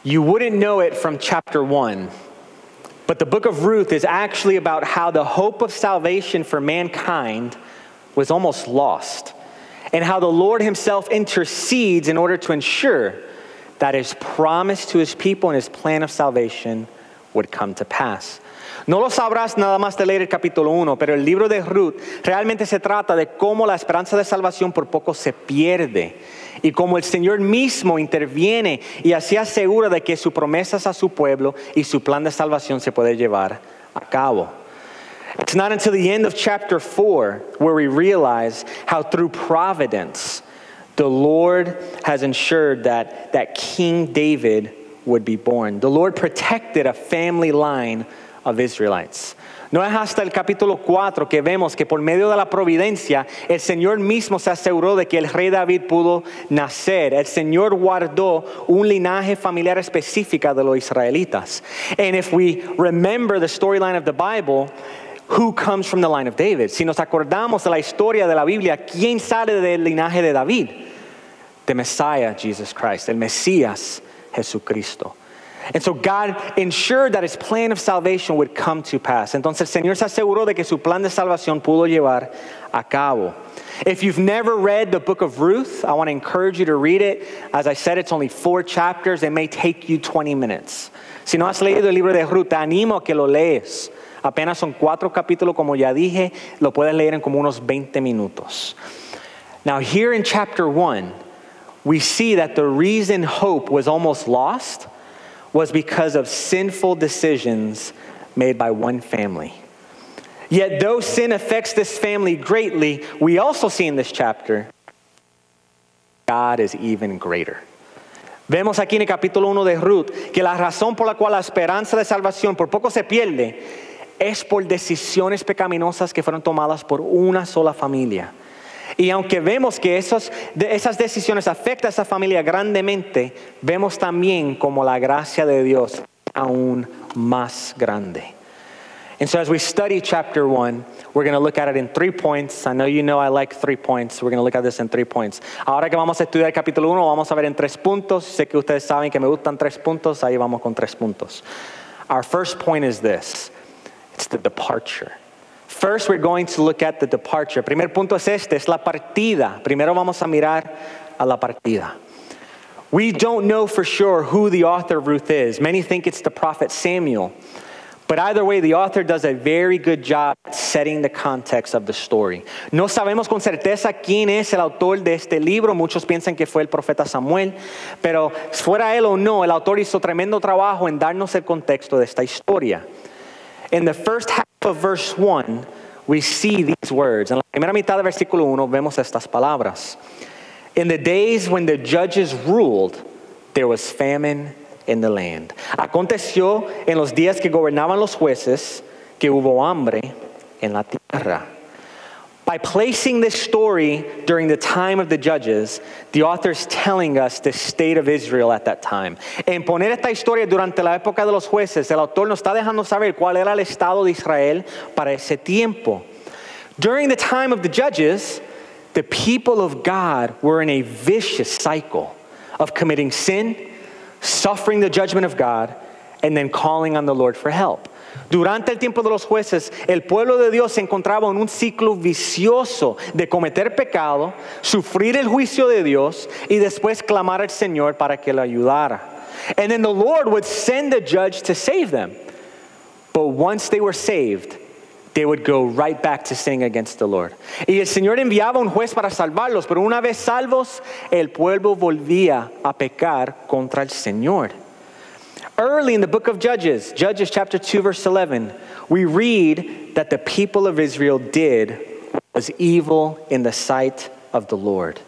You wouldn't know it from chapter 1, but the book of Ruth is actually about how the hope of salvation for mankind was almost lost, and how the Lord himself intercedes in order to ensure that his promise to his people and his plan of salvation would come to pass. No lo sabrás nada más de leer el capítulo 1, pero el libro de Ruth realmente se trata de cómo la esperanza de salvación por poco se pierde y cómo el Señor mismo interviene y así asegura de que sus promesas a su pueblo y su plan de salvación se puede llevar a cabo. It's not until the end of chapter 4 where we realize how through providence the Lord has ensured that King David would be born. The Lord protected a family line of Israelites. No es hasta el capítulo 4 que vemos que por medio de la providencia el Señor mismo se aseguró de que el rey David pudo nacer. El Señor guardó un linaje familiar específico de los israelitas. And if we remember the storyline of the Bible, who comes from the line of David? Si nos acordamos de la historia de la Biblia, ¿quién sale del linaje de David? The Messiah, Jesus Christ, el Mesías, Jesucristo. And so God ensured that his plan of salvation would come to pass. Entonces el Señor se aseguró de que su plan de salvación pudo llevar a cabo. If you've never read the book of Ruth, I want to encourage you to read it. As I said, it's only 4 chapters. It may take you 20 minutes. Si no has leído el libro de Ruth, te animo a que lo lees. Apenas son 4 capítulos, como ya dije, lo puedes leer en como unos 20 minutos. Now here in chapter 1, we see that the reason hope was almost lost was because of sinful decisions made by one family. Yet though sin affects this family greatly, we also see in this chapter, God is even greater. Vemos aquí en el capítulo 1 de Ruth que la razón por la cual la esperanza de salvación por poco se pierde es por decisiones pecaminosas que fueron tomadas por una sola familia. Y aunque vemos que esas decisiones afectan a esa familia grandemente, vemos también como la gracia de Dios aún más grande. And so as we study chapter 1, we're going to look at it in 3 points. I know you know I like 3 points. We're going to look at this in 3 points. Ahora que vamos a estudiar el capítulo 1, vamos a ver en 3 puntos. Sé que ustedes saben que me gustan 3 puntos. Ahí vamos con 3 puntos. Our first point is this. It's the departure. First, we're going to look at the departure. Primer punto es es la partida. Primero vamos a mirar a la partida. We don't know for sure who the author of Ruth is. Many think it's the prophet Samuel. But either way, the author does a very good job at setting the context of the story. No sabemos con certeza quién es el autor de este libro. Muchos piensan que fue el profeta Samuel. Pero fuera él o no, el autor hizo tremendo trabajo en darnos el contexto de esta historia. In the first half of verse 1, we see these words. En la primera mitad del versículo 1 vemos estas palabras. In the days when the judges ruled, there was famine in the land. Aconteció en los días que gobernaban los jueces que hubo hambre en la tierra. By placing this story during the time of the judges, the author is telling us the state of Israel at that time. En poner esta historia durante la época de los jueces, el autor nos está dejando saber cuál era el estado de Israel para ese tiempo. During the time of the judges, the people of God were in a vicious cycle of committing sin, suffering the judgment of God, and then calling on the Lord for help. Durante el tiempo de los jueces, el pueblo de Dios se encontraba en un ciclo vicioso de cometer pecado, sufrir el juicio de Dios y después clamar al Señor para que le ayudara. And then the Lord would send a judge to save them. But once they were saved, they would go right back to sinning against the Lord. Y el Señor enviaba un juez para salvarlos, pero una vez salvos, el pueblo volvía a pecar contra el Señor. Early in the book of Judges, Judges chapter 2 verse 11, we read that the people of Israel did what was evil in the sight of the Lord.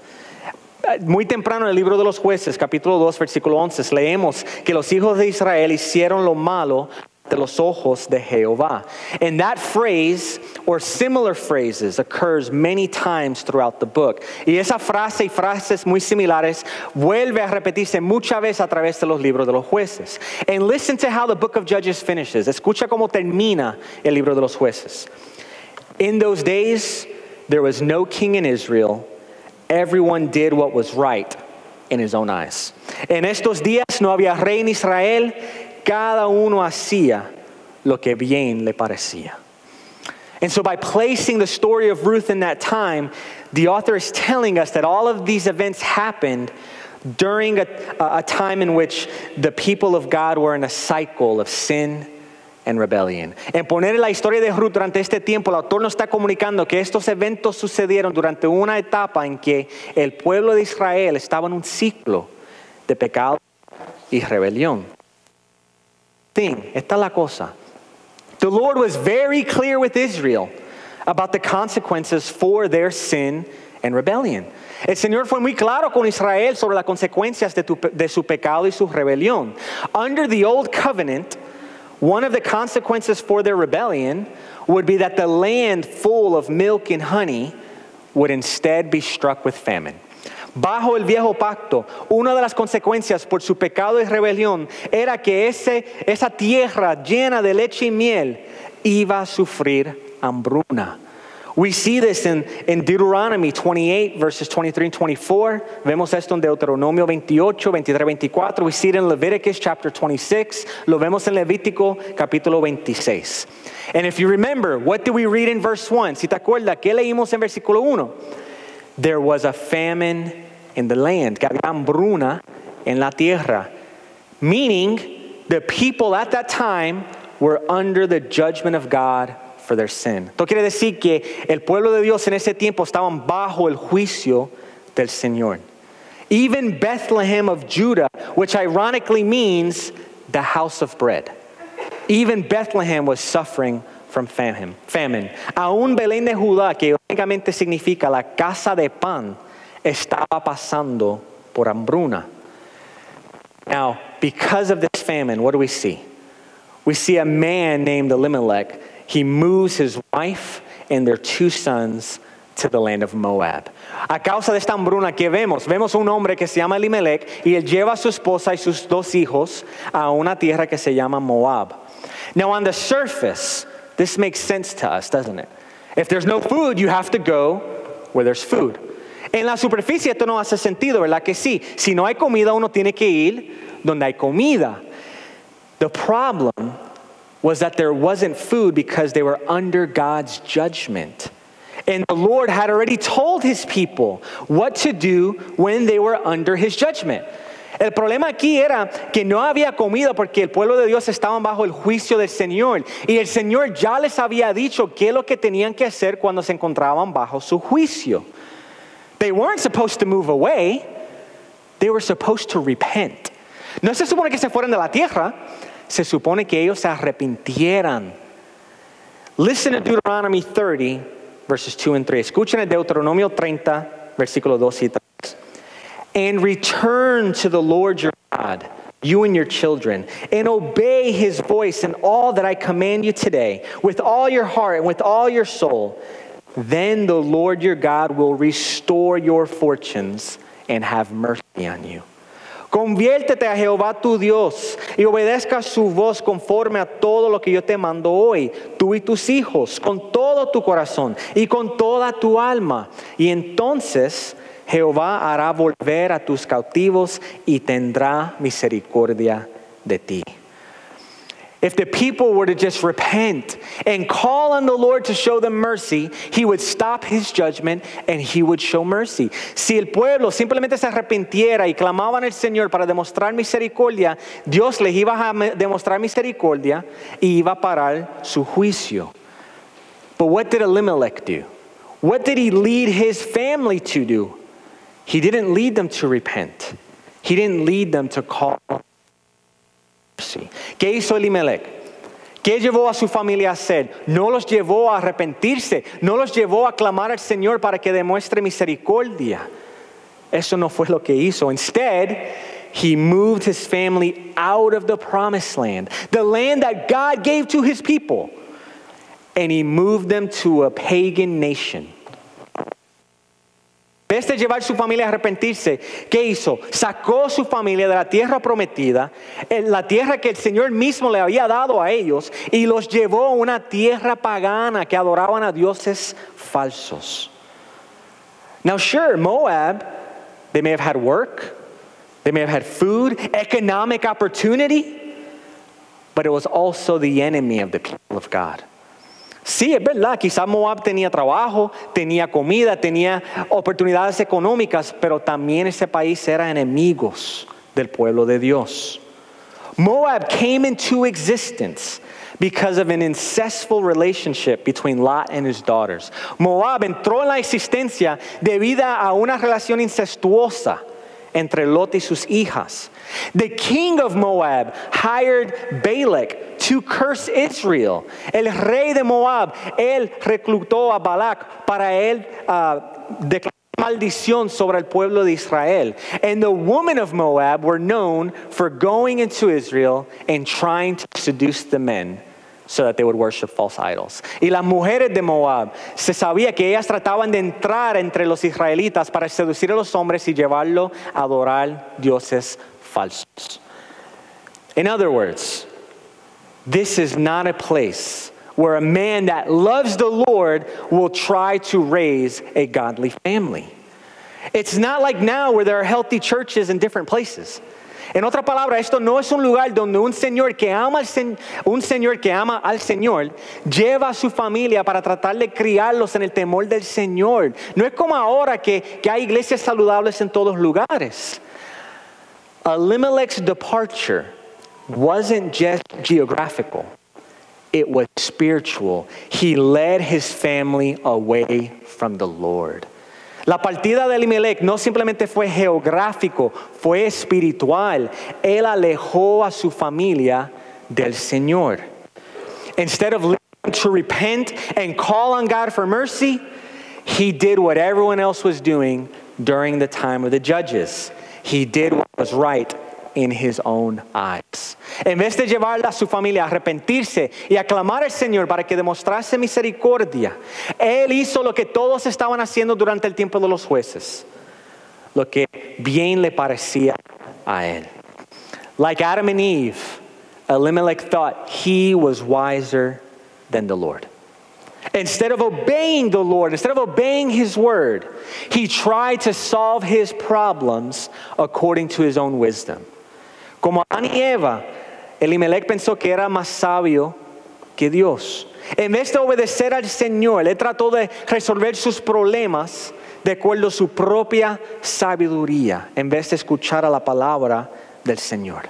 Muy temprano en el libro de los jueces, capítulo 2, versículo 11, leemos que los hijos de Israel hicieron lo malo de los ojos de Jehová. And that phrase, or similar phrases, occurs many times throughout the book. Y esa frase y frases muy similares vuelve a repetirse muchas veces a través de los libros de los jueces. And listen to how the book of Judges finishes. Escucha cómo termina el libro de los jueces. In those days, there was no king in Israel. Everyone did what was right in his own eyes. En estos días no había rey en Israel, cada uno hacía lo que bien le parecía. And so by placing the story of Ruth in that time, the author is telling us that all of these events happened during a time in which the people of God were in a cycle of sin and rebellion. En poner la historia de Ruth durante este tiempo, el autor nos está comunicando que estos eventos sucedieron durante una etapa en que el pueblo de Israel estaba en un ciclo de pecado y rebelión. Esta es la cosa. The Lord was very clear with Israel about the consequences for their sin and rebellion. El Señor fue muy claro con Israel sobre las consecuencias de su pecado y su rebelión. Under the old covenant, one of the consequences for their rebellion would be that the land full of milk and honey would instead be struck with famine. Bajo el viejo pacto, una de las consecuencias por su pecado y rebelión era que esa tierra llena de leche y miel iba a sufrir hambruna. We see this in Deuteronomy 28, verses 23 and 24. Vemos esto en Deuteronomio 28, 23, 24. We see it in Leviticus chapter 26. Lo vemos en Levítico capítulo 26. And if you remember, what did we read in verse 1? Si te acuerdas, ¿qué leímos en versículo 1? There was a famine in the land. Que había hambruna en la tierra. Meaning, the people at that time were under the judgment of God for their sin. Esto quiere decir que el pueblo de Dios en ese tiempo estaban bajo el juicio del Señor. Even Bethlehem of Judah, which ironically means the house of bread. Even Bethlehem was suffering from famine. Aún Belén de Judá, que irónicamente significa la casa de pan, estaba pasando por hambruna. Now, because of this famine, what do we see? We see a man named Elimelech. He moves his wife and their 2 sons to the land of Moab. A causa de esta hambruna que vemos un hombre que se llama Elimelech y él lleva a su esposa y sus 2 hijos a una tierra que se llama Moab. Now on the surface, this makes sense to us, doesn't it? If there's no food, you have to go where there's food. En la superficie esto no hace sentido, ¿verdad que sí? Si no hay comida, uno tiene que ir donde hay comida. The problem was that there wasn't food because they were under God's judgment. And the Lord had already told his people what to do when they were under his judgment. El problema aquí era que no había comida porque el pueblo de Dios estaba bajo el juicio del Señor. Y el Señor ya les había dicho qué es lo que tenían que hacer cuando se encontraban bajo su juicio. They weren't supposed to move away. They were supposed to repent. No se supone que se fueran de la tierra. Se supone que ellos se arrepintieran. Listen to Deuteronomy 30, verses 2 and 3. Escuchen el Deuteronomio 30, versículos 2 y 3. And return to the Lord your God, you and your children, and obey his voice in all that I command you today, with all your heart and with all your soul. Then the Lord your God will restore your fortunes and have mercy on you. Conviértete a Jehová tu Dios y obedezca su voz conforme a todo lo que yo te mando hoy, tú y tus hijos, con todo tu corazón y con toda tu alma. Y entonces Jehová hará volver a tus cautivos y tendrá misericordia de ti. If the people were to just repent and call on the Lord to show them mercy, he would stop his judgment and he would show mercy. Si el pueblo simplemente se arrepintiera y clamaban al Señor para demostrar misericordia, Dios les iba a demostrar misericordia y iba a parar su juicio. But what did Elimelech do? What did he lead his family to do? He didn't lead them to repent. He didn't lead them to call mercy. ¿Qué hizo Elimelech? ¿Qué llevó a su familia a hacer? No los llevó a arrepentirse, no los llevó a clamar al Señor para que demuestre misericordia. Eso no fue lo que hizo. Instead, he moved his family out of the promised land, the land that God gave to his people, and he moved them to a pagan nation. En vez de llevar su familia a arrepentirse, ¿qué hizo? Sacó su familia de la tierra prometida, la tierra que el Señor mismo le había dado a ellos, y los llevó a una tierra pagana que adoraban a dioses falsos. Now sure, Moab, they may have had work, They may have had food, economic opportunity, but it was also the enemy of the people of God. Sí, es verdad, quizás Moab tenía trabajo, tenía comida, tenía oportunidades económicas, pero también ese país era enemigos del pueblo de Dios. Moab came into existence because of an incestual relationship between Lot and his daughters. Moab entró en la existencia debido a una relación incestuosa entre Lot y sus hijas. The king of Moab hired Balak to curse Israel. El rey de Moab, él reclutó a Balak para él declarar maldición sobre el pueblo de Israel. And the women of Moab were known for going into Israel and trying to seduce the men so that they would worship false idols. Y las mujeres de Moab, se sabía que ellas trataban de entrar entre los israelitas para seducir a los hombres y llevarlo a adorar dioses falsos. In other words, this is not a place where a man that loves the Lord will try to raise a godly family. It's not like now where there are healthy churches in different places. En otra palabra, esto no es un lugar donde un señor que ama al Señor lleva a su familia para tratar de criarlos en el temor del Señor. No es como ahora que hay iglesias saludables en todos lugares. Elimelech's departure wasn't just geographical. It was spiritual. He led his family away from the Lord. La partida de Elimelech no simplemente fue geográfico, fue espiritual. Él alejó a su familia del Señor. Instead of living to repent and call on God for mercy, he did what everyone else was doing during the time of the judges. He did what was right in his own eyes. En vez de llevarla a su familia a arrepentirse y a clamar al Señor para que demostrase misericordia, él hizo lo que todos estaban haciendo durante el tiempo de los jueces, lo que bien le parecía a él. Like Adam and Eve, Elimelech thought he was wiser than the Lord. Instead of obeying the Lord, instead of obeying his word, he tried to solve his problems according to his own wisdom. Como Adán y Eva, Elimelech pensó que era más sabio que Dios. En vez de obedecer al Señor, él trató de resolver sus problemas de acuerdo a su propia sabiduría, en vez de escuchar a la palabra del Señor.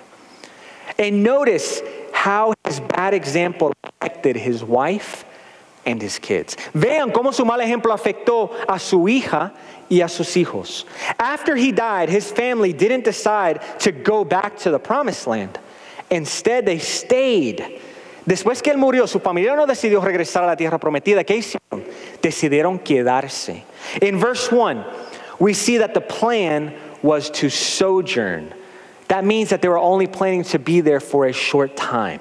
And notice how his bad example affected his wife and his kids. Vean cómo su mal ejemplo afectó a su hija y a sus hijos. After he died, his family didn't decide to go back to the promised land. Instead, they stayed. Después que él murió, su familia no decidió regresar a la tierra prometida. ¿Qué hicieron? Decidieron quedarse. In verse 1, we see that the plan was to sojourn. That means that they were only planning to be there for a short time.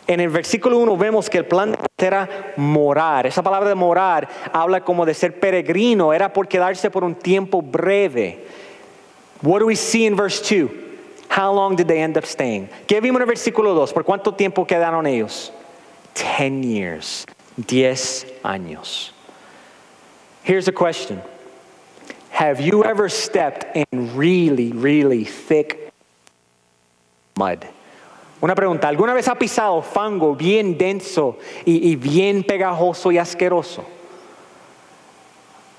En el versículo 1 vemos que el plan era morar. Esa palabra de morar habla como de ser peregrino. Era por quedarse por un tiempo breve. What do we see in verse 2? How long did they end up staying? ¿Qué vimos en el versículo 2? ¿Por cuánto tiempo quedaron ellos? 10 years. 10 años. Here's a question. Have you ever stepped in really, really thick mud? Una pregunta, ¿alguna vez ha pisado fango bien denso y bien pegajoso y asqueroso?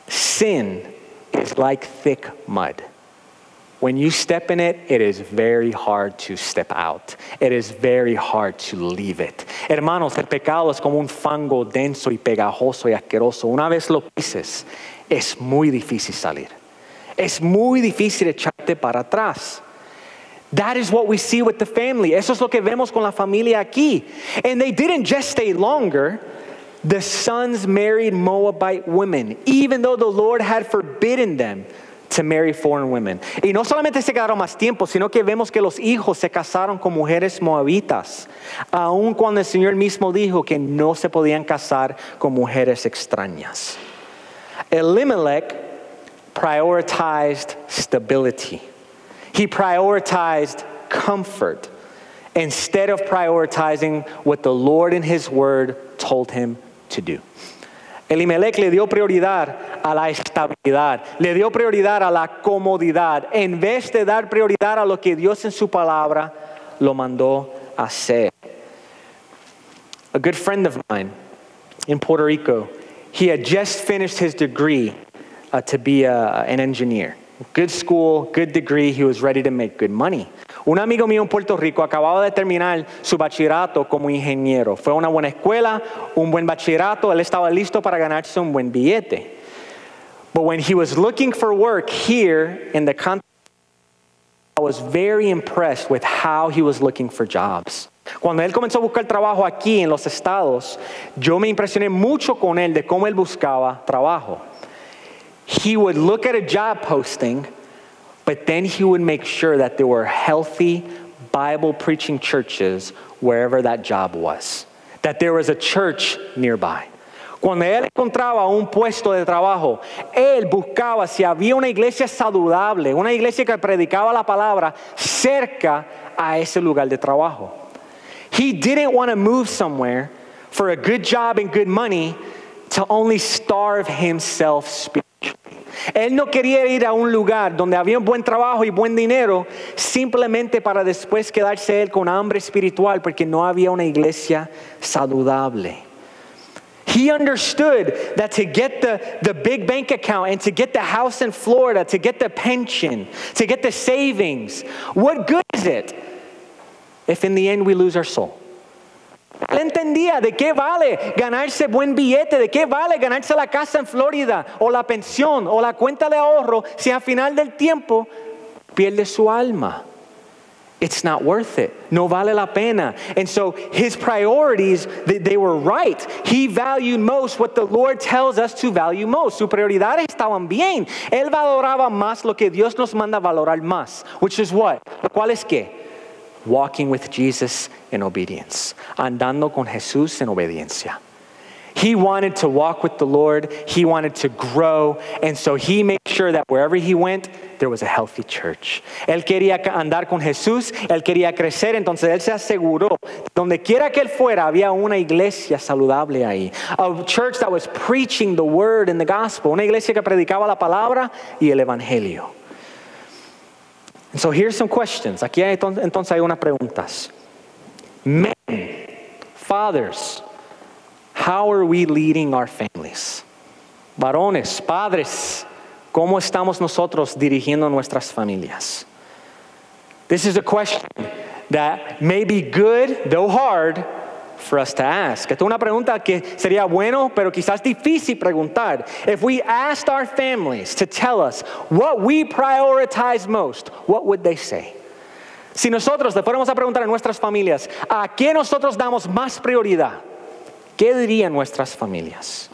Sin is like thick mud. When you step in it, it is very hard to step out. It is very hard to leave it. Hermanos, el pecado es como un fango denso y pegajoso y asqueroso. Una vez lo pises, es muy difícil salir. Es muy difícil echarte para atrás. That is what we see with the family. Eso es lo que vemos con la familia aquí. And they didn't just stay longer. The sons married Moabite women, even though the Lord had forbidden them to marry foreign women. Y no solamente se quedaron más tiempo, sino que vemos que los hijos se casaron con mujeres moabitas, aun cuando el Señor mismo dijo que no se podían casar con mujeres extrañas. Elimelech prioritized stability. He prioritized comfort instead of prioritizing what the Lord in His Word told him to do. Elimelech le dio prioridad a la estabilidad, le dio prioridad a la comodidad, en vez de dar prioridad a lo que Dios en su palabra lo mandó a hacer. A good friend of mine in Puerto Rico, he had just finished his degree to be an engineer. Good school, good degree, he was ready to make good money. Un amigo mío en Puerto Rico acababa de terminar su bachillerato como ingeniero. Fue a una buena escuela, un buen bachillerato, él estaba listo para ganarse un buen billete. But when he was looking for work here in the country, I was very impressed with how he was looking for jobs. Cuando él comenzó a buscar trabajo aquí en los estados, yo me impresioné mucho con él de cómo él buscaba trabajo. He would look at a job posting, but then he would make sure that there were healthy Bible-preaching churches wherever that job was, that there was a church nearby. Cuando él encontraba un puesto de trabajo, él buscaba si había una iglesia saludable, una iglesia que predicaba la palabra cerca a ese lugar de trabajo. He didn't want to move somewhere for a good job and good money to only starve himself spiritually. Él no quería ir a un lugar donde había un buen trabajo y buen dinero simplemente para después quedarse él con hambre espiritual porque no había una iglesia saludable. He understood that to get the big bank account and to get the house in Florida, to get the pension, to get the savings, what good is it if in the end we lose our soul? Él entendía de qué vale ganarse buen billete, de qué vale ganarse la casa en Florida o la pensión o la cuenta de ahorro si al final del tiempo pierde su alma. It's not worth it. No vale la pena. And so his priorities, they were right. He valued most what the Lord tells us to value most. Sus prioridades estaban bien. Él valoraba más lo que Dios nos manda valorar más. Which is what? ¿Cuál es qué? Walking with Jesus in obedience. Andando con Jesús en obediencia. He wanted to walk with the Lord. He wanted to grow. And so he made sure that wherever he went, there was a healthy church. Él quería andar con Jesús. Él quería crecer. Entonces él se aseguró, donde quiera que él fuera, había una iglesia saludable ahí. A church that was preaching the word and the gospel. Una iglesia que predicaba la palabra y el evangelio. And so here's some questions. Aquí entonces hay unas preguntas. Men, fathers, how are we leading our families? Varones, padres, ¿cómo estamos nosotros dirigiendo nuestras familias? This is a question that may be good, though hard, for us to ask. Esta es una pregunta que sería bueno, pero quizás difícil preguntar. If we asked our families to tell us what we prioritize most, what would they say? Si nosotros le fuéramos a preguntar a nuestras familias, ¿a qué nosotros damos más prioridad? ¿Qué dirían nuestras familias?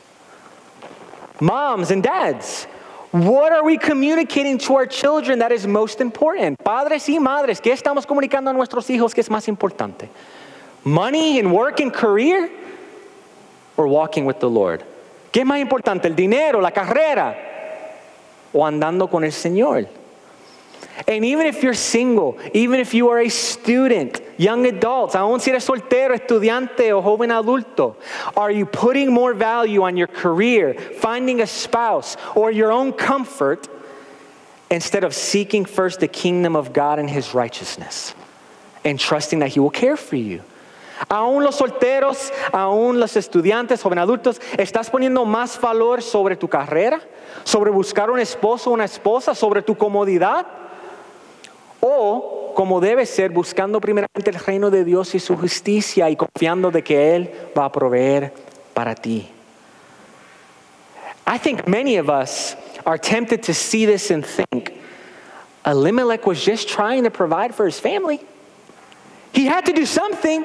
Moms and dads, what are we communicating to our children that is most important? Padres y madres, ¿qué estamos comunicando a nuestros hijos que es más importante? Money and work and career, or walking with the Lord? ¿Qué es más importante, el dinero, la carrera, o andando con el Señor? And even if you're single, even if you are a student, young adults, aún si eres soltero, estudiante o joven adulto, are you putting more value on your career, finding a spouse, or your own comfort instead of seeking first the kingdom of God and His righteousness and trusting that He will care for you? Aún los solteros, aún los estudiantes, joven adultos, ¿estás poniendo más valor sobre tu carrera? ¿Sobre buscar un esposo o una esposa? ¿Sobre tu comodidad? O, como debe ser, buscando primeramente el reino de Dios y su justicia y confiando de que Él va a proveer para ti. I think many of us are tempted to see this and think, Elimelech was just trying to provide for his family. He had to do something.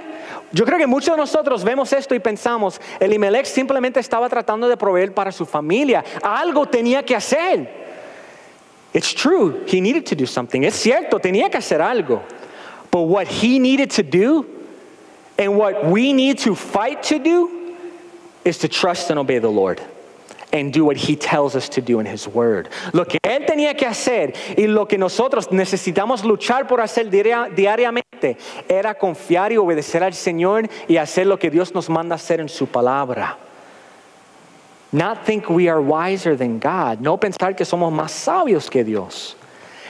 Yo creo que muchos de nosotros vemos esto y pensamos, Elimelech simplemente estaba tratando de proveer para su familia. Algo tenía que hacer. It's true, he needed to do something. Es cierto, tenía que hacer algo. But what he needed to do and what we need to fight to do is to trust and obey the Lord and do what he tells us to do in his word. Lo que él tenía que hacer y lo que nosotros necesitamos luchar por hacer diariamente era confiar y obedecer al Señor y hacer lo que Dios nos manda hacer en su palabra. Not think we are wiser than God. No pensar que somos más sabios que Dios.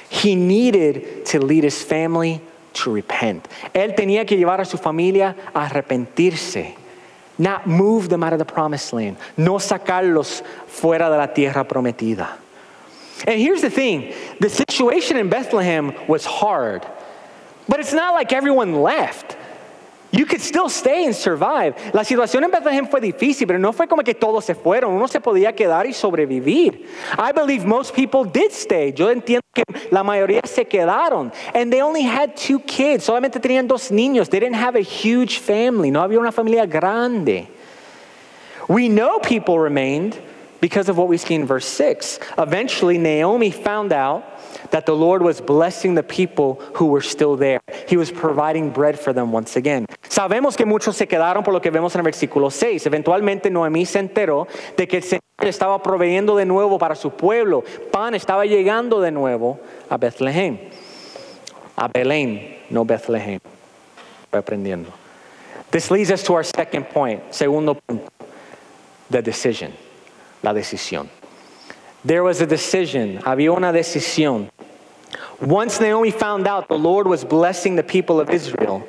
He needed to lead his family to repent. Él tenía que llevar a su familia a arrepentirse. Not move them out of the promised land. No sacarlos fuera de la tierra prometida. And here's the thing. The situation in Bethlehem was hard. But it's not like everyone left. You could still stay and survive. La situación en Bethlehem fue difícil, pero no fue como que todos se fueron. Uno se podía quedar y sobrevivir. I believe most people did stay. Yo entiendo que la mayoría se quedaron. And they only had 2 kids. Solamente tenían 2 niños. They didn't have a huge family. No había una familia grande. We know people remained because of what we see in verse 6. Eventually, Naomi found out that the Lord was blessing the people who were still there. He was providing bread for them once again. Sabemos que muchos se quedaron por lo que vemos en el versículo 6. Eventualmente Noemí se enteró de que el Señor estaba proveyendo de nuevo para su pueblo. Pan estaba llegando de nuevo a Bethlehem. A Belén, no Bethlehem. Estoy aprendiendo. This leads us to our second point. Segundo punto. The decision. La decisión. There was a decision. Había una decisión. Once Naomi found out the Lord was blessing the people of Israel,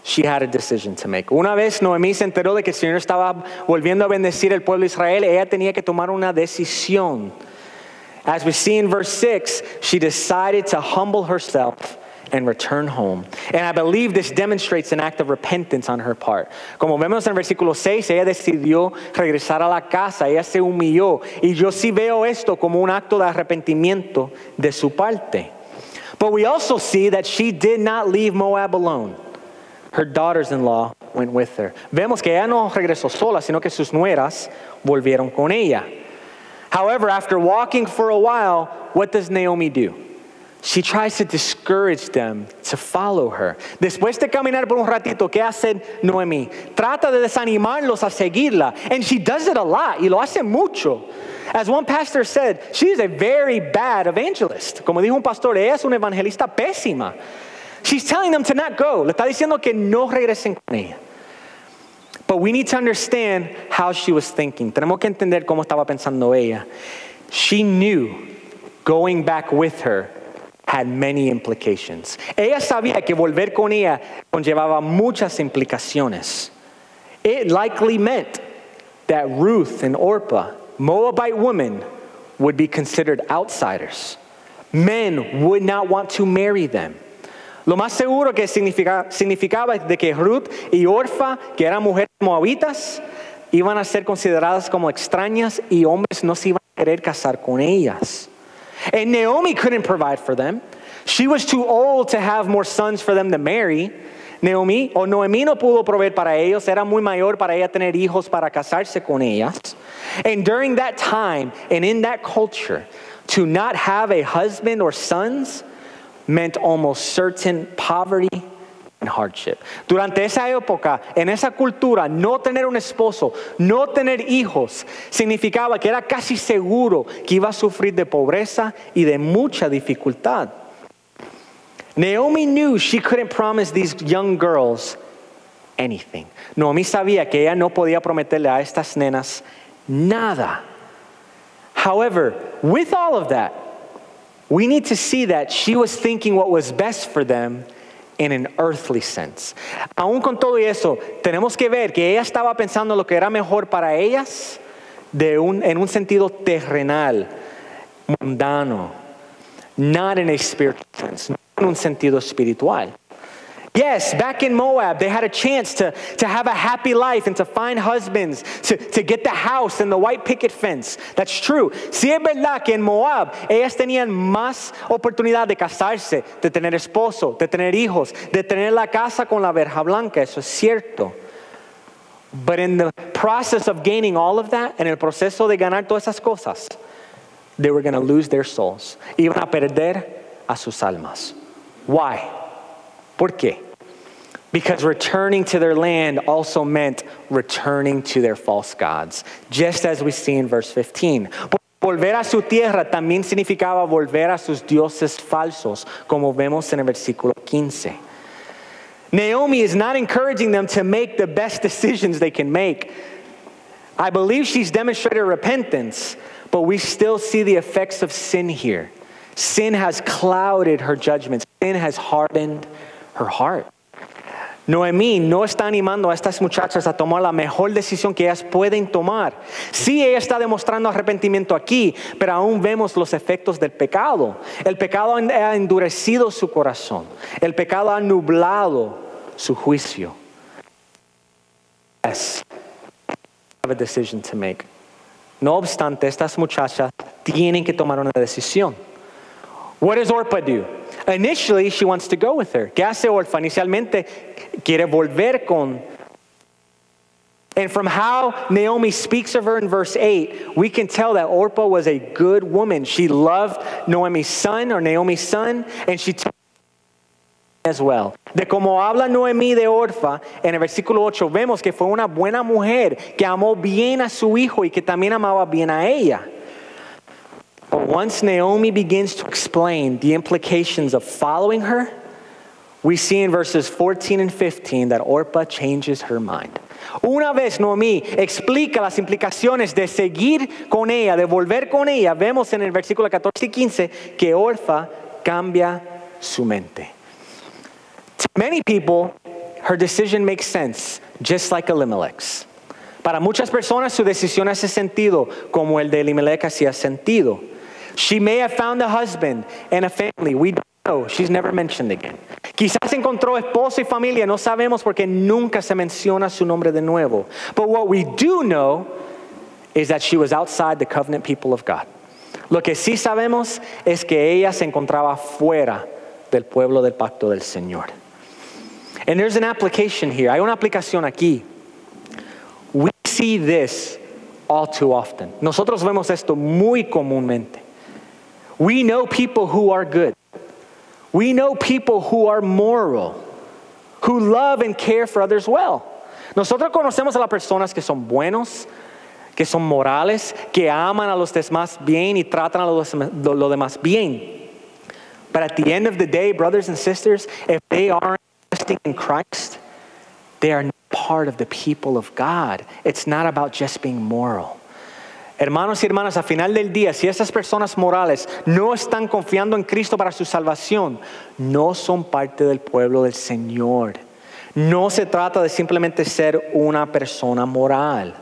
she had a decision to make. Una vez Noemí se enteró de que el Señor estaba volviendo a bendecir el pueblo de Israel, ella tenía que tomar una decisión. As we see in verse 6, she decided to humble herself and return home. And I believe this demonstrates an act of repentance on her part. Como vemos en el versículo 6, ella decidió regresar a la casa, ella se humilló. Y yo sí veo esto como un acto de arrepentimiento de su parte. But we also see that she did not leave Moab alone. Her daughters-in-law went with her. Vemos que ella no regresó sola, sino que sus nueras volvieron con ella. However, after walking for a while, what does Naomi do? She tries to discourage them to follow her. Después de caminar por un ratito, ¿qué hace Noemí? Trata de desanimarlos a seguirla. And she does it a lot, y lo hace mucho. As one pastor said, she is a very bad evangelist. Como dijo un pastor, ella es una evangelista pésima. She's telling them to not go. Le está diciendo que no regresen con ella. But we need to understand how she was thinking. Tenemos que entender cómo estaba pensando ella. She knew going back with her had many implications. Ella sabía que volver con ella conllevaba muchas implicaciones. It likely meant that Ruth and Orpah, Moabite women, would be considered outsiders. Men would not want to marry them. Lo más seguro que significaba de que Ruth y Orpah, que eran mujeres moabitas, iban a ser consideradas como extrañas y hombres no se iban a querer casar con ellas. And Naomi couldn't provide for them. She was too old to have more sons for them to marry. Noemí no pudo proveer para ellos. Era muy mayor para ella tener hijos para casarse con ellas. And during that time and in that culture, to not have a husband or sons meant almost certain poverty and hardship. Durante esa época, en esa cultura, no tener un esposo, no tener hijos, significaba que era casi seguro que iba a sufrir de pobreza y de mucha dificultad. Naomi knew she couldn't promise these young girls anything. Naomi sabía que ella no podía prometerle a estas nenas nada. However, with all of that, we need to see that she was thinking what was best for them in an earthly sense. Aún con todo eso, tenemos que ver que ella estaba pensando lo que era mejor para ellas en un sentido terrenal, mundano, not in a spiritual sense, no en un sentido espiritual. Yes, back in Moab, they had a chance to have a happy life and to find husbands, to get the house and the white picket fence. That's true. Sí es verdad que en Moab, ellas tenían más oportunidad de casarse, de tener esposo, de tener hijos, de tener la casa con la verja blanca. Eso es cierto. But in the process of gaining all of that, en el proceso de ganar todas esas cosas, they were going to lose their souls. Iban a perder a sus almas. Why? ¿Por qué? Because returning to their land also meant returning to their false gods, just as we see in verse 15. Volver a su tierra también significaba volver a sus dioses falsos, como vemos en el versículo 15. Naomi is not encouraging them to make the best decisions they can make. I believe she's demonstrated repentance, but we still see the effects of sin here. Sin has clouded her judgment. Sin has hardened her heart. Noemí no está animando a estas muchachas a tomar la mejor decisión que ellas pueden tomar. Sí, ella está demostrando arrepentimiento aquí, pero aún vemos los efectos del pecado. El pecado ha endurecido su corazón. El pecado ha nublado su juicio. Yes, I have a decision to make. No obstante, estas muchachas tienen que tomar una decisión. What does Orpah do? Initially, she wants to go with her. ¿Qué hace Orpah? Inicialmente quiere volver con. And from how Naomi speaks of her in verse 8, we can tell that Orpah was a good woman. She loved Naomi's son, and she took as well. De como habla Noemí de Orpah, en el versículo 8 vemos que fue una buena mujer que amó bien a su hijo y que también amaba bien a ella. But once Naomi begins to explain the implications of following her, we see in verses 14 and 15 that Orpah changes her mind. Una vez Noemí explica las implicaciones de seguir con ella, de volver con ella, vemos en el versículo 14 y 15 que Orpah cambia su mente. To many people, her decision makes sense, just like Elimelech's. Para muchas personas su decisión hace sentido, como el de Elimelech hacía sentido. She may have found a husband and a family. We don't know. She's never mentioned again. Quizás encontró esposo y familia. No sabemos porque nunca se menciona su nombre de nuevo. But what we do know is that she was outside the covenant people of God. Lo que sí sabemos es que ella se encontraba fuera del pueblo del pacto del Señor. And there's an application here. Hay una aplicación aquí. We see this all too often. Nosotros vemos esto muy comúnmente. We know people who are good. We know people who are moral, who love and care for others well. Nosotros conocemos a las personas que son buenos, que son morales, que aman a los demás bien y tratan a los demás bien. But at the end of the day, brothers and sisters, if they aren't trusting in Christ, they are not part of the people of God. It's not about just being moral. Hermanos y hermanas, al final del día, si esas personas morales no están confiando en Cristo para su salvación, no son parte del pueblo del Señor. No se trata de simplemente ser una persona moral.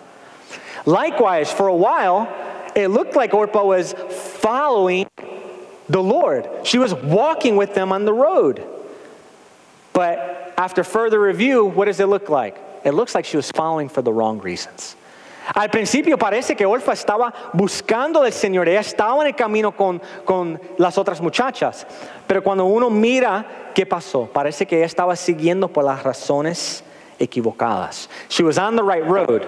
Likewise, for a while, it looked like Orpah was following the Lord. She was walking with them on the road. But after further review, what does it look like? It looks like she was following for the wrong reasons. Al principio parece que Orpah estaba buscando del Señor. Ella estaba en el camino con las otras muchachas. Pero cuando uno mira qué pasó, parece que ella estaba siguiendo por las razones equivocadas. She was on the right road,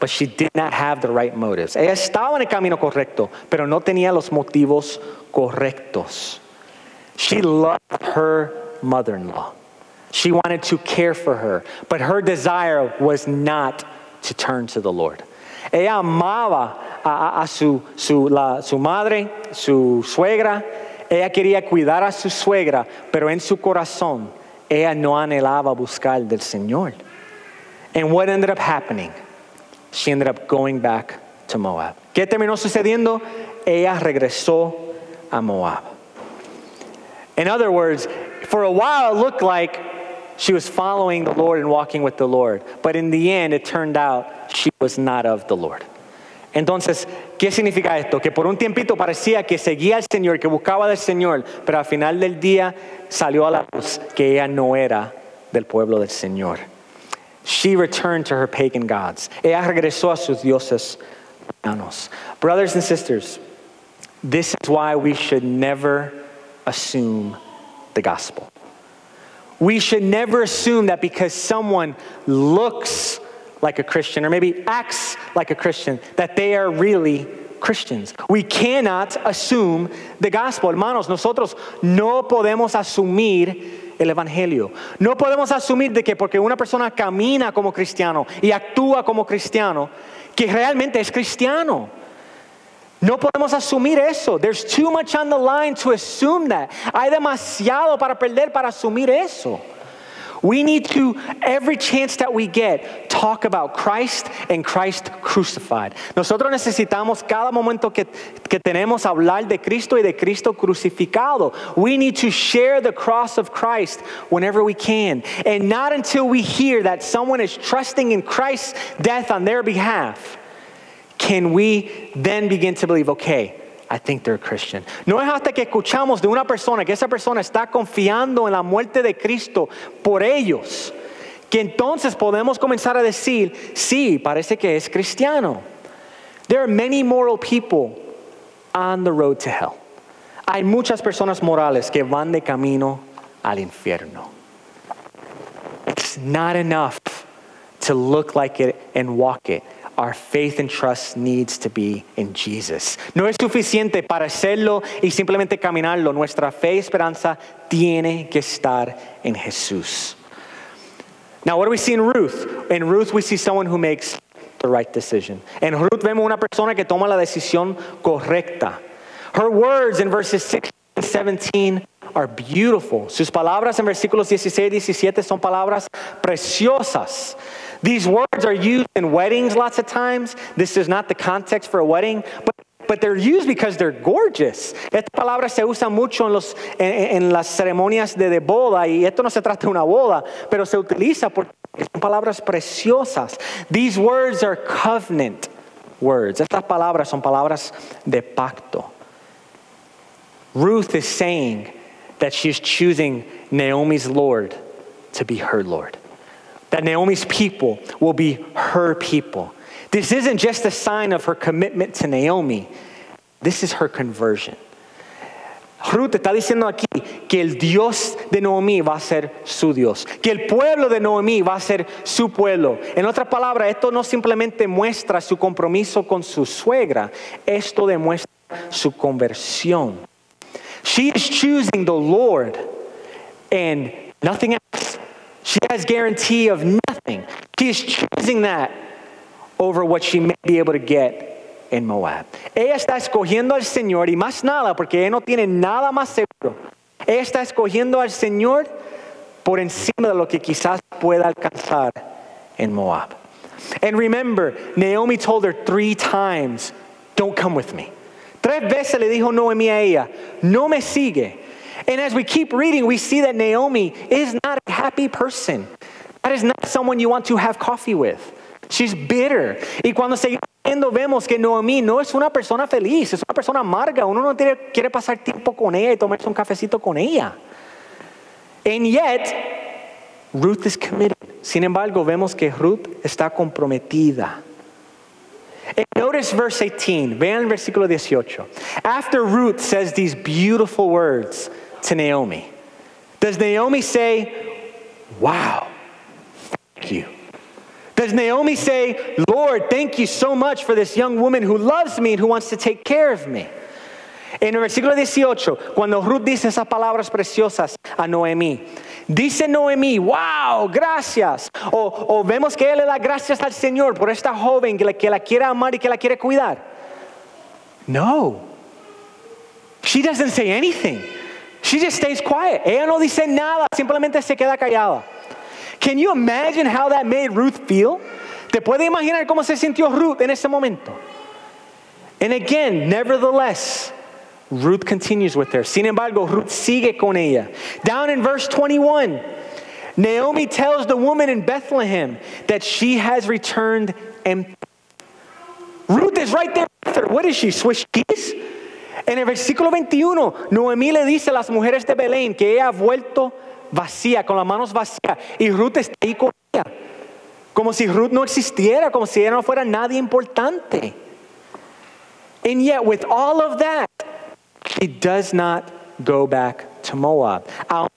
but she did not have the right motives. Ella estaba en el camino correcto, pero no tenía los motivos correctos. She loved her mother-in-law. She wanted to care for her, but her desire was not to turn to the Lord. Ella amaba a su madre, su suegra. Ella quería cuidar a su suegra, pero en su corazón ella no anhelaba buscar del Señor. And what ended up happening? She ended up going back to Moab. ¿Qué terminó sucediendo? Ella regresó a Moab. In other words, for a while it looked like she was following the Lord and walking with the Lord. But in the end, it turned out she was not of the Lord. Entonces, ¿qué significa esto? Que por un tiempito parecía que seguía al Señor, que buscaba del Señor, pero al final del día salió a la luz que ella no era del pueblo del Señor. She returned to her pagan gods. Ella regresó a sus dioses paganos. Brothers and sisters, this is why we should never assume the gospel. We should never assume that because someone looks like a Christian or maybe acts like a Christian, that they are really Christians. We cannot assume the gospel. Hermanos, nosotros no podemos asumir el evangelio. No podemos asumir de que porque una persona camina como cristiano y actúa como cristiano, que realmente es cristiano. No podemos asumir eso. There's too much on the line to assume that. Hay demasiado para perder para asumir eso. We need to, every chance that we get, talk about Christ and Christ crucified. Nosotros necesitamos cada momento que tenemos hablar de Cristo y de Cristo crucificado. We need to share the cross of Christ whenever we can. And not until we hear that someone is trusting in Christ's death on their behalf can we then begin to believe, okay, I think they're a Christian. No es hasta que escuchamos de una persona que esa persona está confiando en la muerte de Cristo por ellos, que entonces podemos comenzar a decir, sí, parece que es cristiano. There are many moral people on the road to hell. Hay muchas personas morales que van de camino al infierno. It's not enough to look like it and walk it. Our faith and trust needs to be in Jesus. No es suficiente para hacerlo y simplemente caminarlo. Nuestra fe y esperanza tiene que estar en Jesús. Now, what do we see in Ruth? In Ruth, we see someone who makes the right decision. En Ruth vemos una persona que toma la decisión correcta. Her words in verses 16 and 17 are beautiful. Sus palabras en versículos 16 y 17 son palabras preciosas. These words are used in weddings lots of times. This is not the context for a wedding, but they're used because they're gorgeous. Esta palabra se usa mucho en las ceremonias de boda, y esto no se trata de una boda, pero se utiliza porque son palabras preciosas. These words are covenant words. Estas palabras son palabras de pacto. Ruth is saying that she's choosing Naomi's Lord to be her Lord. That Naomi's people will be her people. This isn't just a sign of her commitment to Naomi. This is her conversion. Ruth está diciendo aquí que el Dios de Naomi va a ser su Dios. Que el pueblo de Naomi va a ser su pueblo. En otras palabras, esto no simplemente muestra su compromiso con su suegra. Esto demuestra su conversión. She is choosing the Lord and nothing else. She has guarantee of nothing. She is choosing that over what she may be able to get in Moab. Ella está escogiendo al Señor y más nada, porque ella no tiene nada más seguro. Ella está escogiendo al Señor por encima de lo que quizás pueda alcanzar en Moab. And remember, Naomi told her 3 times, don't come with me. 3 veces le dijo Noemí a ella, no me sigue. And as we keep reading, we see that Naomi is not a happy person. That is not someone you want to have coffee with. She's bitter. Y cuando seguimos viendo, vemos que Noemí no es una persona feliz, es una persona amarga. Uno no quiere pasar tiempo con ella y tomarse un cafecito con ella. And yet, Ruth is committed. Sin embargo, vemos que Ruth está comprometida. And notice verse 18. Vean el versículo 18. After Ruth says these beautiful words to Naomi, does Naomi say, wow, thank you? Does Naomi say, Lord, thank you so much for this young woman who loves me and who wants to take care of me? En el versículo 18, cuando Ruth dice esas palabras preciosas a Noemí, dice Noemí, wow, gracias. O vemos que ella le da gracias al Señor por esta joven que la quiere amar y que la quiere cuidar. No. She doesn't say anything. She just stays quiet. Ella no dice nada, simplemente se queda callada. Can you imagine how that made Ruth feel? ¿Te puedes imaginar cómo se sintió Ruth en ese momento? And again, nevertheless, Ruth continues with her. Sin embargo, Ruth sigue con ella. Down in verse 21, Naomi tells the woman in Bethlehem that she has returned empty. Ruth is right there with her. What is she, Swiss cheese? En el versículo 21, Noemí le dice a las mujeres de Belén que ella ha vuelto vacía, con las manos vacías. Y Ruth está ahí con ella. Como si Ruth no existiera, como si ella no fuera nadie importante. And yet, with all of that, she does not go back to Moab. Aún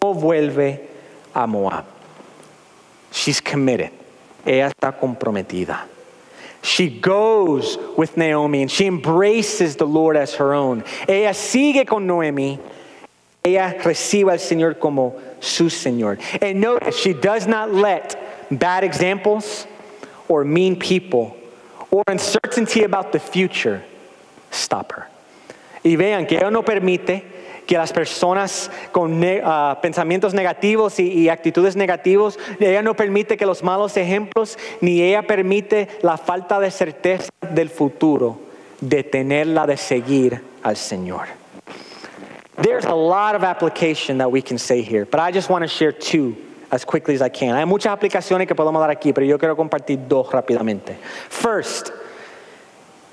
no vuelve a Moab. She's committed. Ella está comprometida. She goes with Naomi and she embraces the Lord as her own. Ella sigue con Noemí. Ella recibe al Señor como su Señor. And notice, she does not let bad examples or mean people or uncertainty about the future stop her. Y vean que ella no permite que las personas con pensamientos negativos y actitudes negativas, ella no permite que los malos ejemplos, ni ella permite la falta de certeza del futuro detenerla de seguir al Señor. There's a lot of application that we can say here, but I just want to share two as quickly as I can. Hay muchas aplicaciones que podemos dar aquí, pero yo quiero compartir dos rápidamente. First,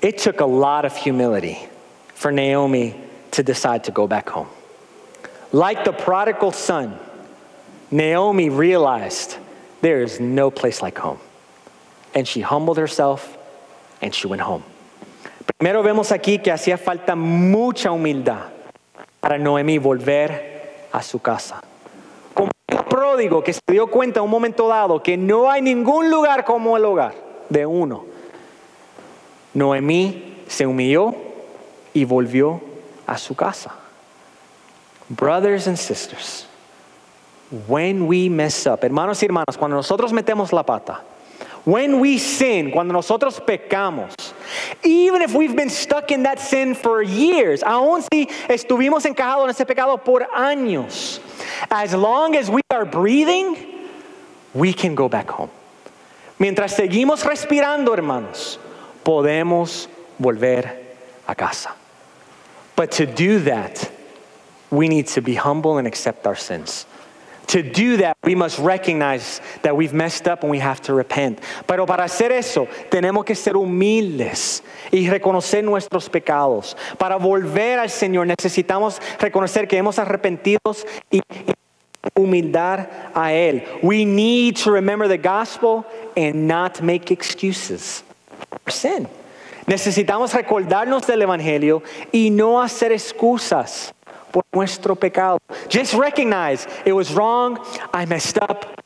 it took a lot of humility for Naomi to decide to go back home. Like the prodigal son, Naomi realized there is no place like home. And she humbled herself and she went home. Primero vemos aquí que hacía falta mucha humildad para Noemí volver a su casa. Como el pródigo que se dio cuenta en un momento dado que no hay ningún lugar como el hogar de uno. Noemí se humilló y volvió a su casa. Brothers and sisters, when we mess up, hermanos y hermanas, cuando nosotros metemos la pata, when we sin, cuando nosotros pecamos, even if we've been stuck in that sin for years, aun si estuvimos encajados en ese pecado por años, as long as we are breathing, we can go back home. Mientras seguimos respirando, hermanos, podemos volver a casa. But to do that, we need to be humble and accept our sins. To do that, we must recognize that we've messed up and we have to repent. Pero para hacer eso, tenemos que ser humildes y reconocer nuestros pecados. Para volver al Señor, necesitamos reconocer que hemos arrepentido y humildad a Él. We need to remember the gospel and not make excuses for sin. Necesitamos recordarnos del Evangelio y no hacer excusas por nuestro pecado. Just recognize it was wrong, I messed up.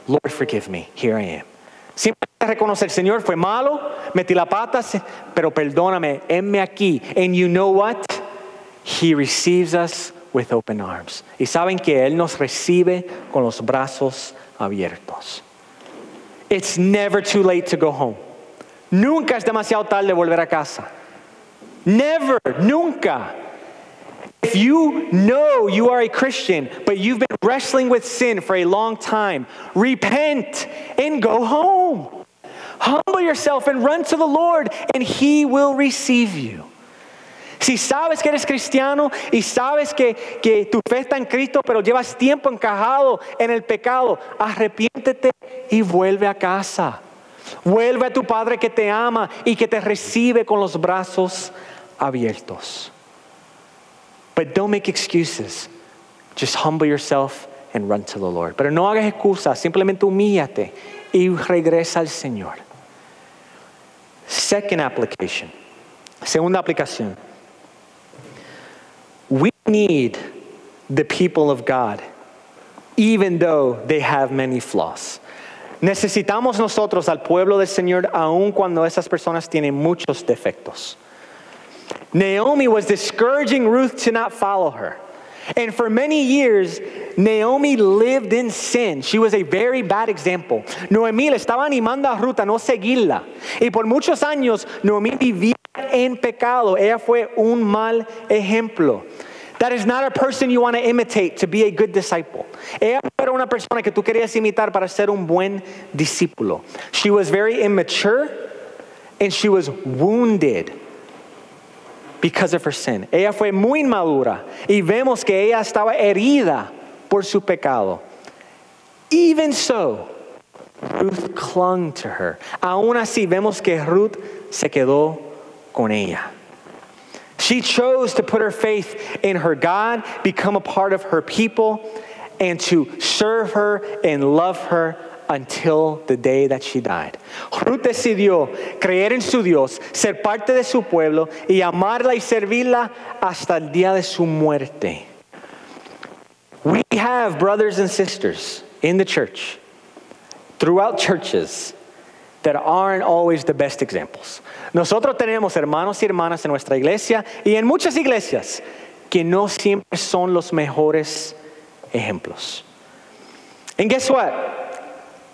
Lord, forgive me. Here I am. Simplemente reconocer, Señor, fue malo, metí la pata, pero perdóname, heme aquí. And you know what? He receives us with open arms. Y saben que Él nos recibe con los brazos abiertos. It's never too late to go home. Nunca es demasiado tarde volver a casa. Never, nunca. If you know you are a Christian, but you've been wrestling with sin for a long time, repent and go home. Humble yourself and run to the Lord, and He will receive you. Si sabes que eres cristiano y sabes que tu fe está en Cristo, pero llevas tiempo encajado en el pecado, arrepiéntete y vuelve a casa. Vuelve a tu Padre que te ama y que te recibe con los brazos abiertos. But don't make excuses. Just humble yourself and run to the Lord. Pero no hagas excusas, simplemente humíllate y regresa al Señor. Second application. Segunda aplicación. We need the people of God, even though they have many flaws. Necesitamos nosotros al pueblo del Señor aun cuando esas personas tienen muchos defectos. Naomi was discouraging Ruth to not follow her. And for many years, Naomi lived in sin. She was a very bad example. Noemí le estaba animando a Ruth a no seguirla. Y por muchos años, Noemí vivía en pecado. Ella fue un mal ejemplo. That is not a person you want to imitate to be a good disciple. Ella era una persona que tú querías imitar para ser un buen discípulo. She was very immature and she was wounded because of her sin. Ella fue muy inmadura y vemos que ella estaba herida por su pecado. Even so, Ruth clung to her. Aún así vemos que Ruth se quedó con ella. She chose to put her faith in her God, become a part of her people, and to serve her and love her until the day that she died. Ruth decidió creer en su Dios, ser parte de su pueblo y amarla y servirla hasta el día de su muerte. We have brothers and sisters in the church, throughout churches, that aren't always the best examples. Nosotros tenemos hermanos y hermanas en nuestra iglesia y en muchas iglesias que no siempre son los mejores ejemplos. And guess what?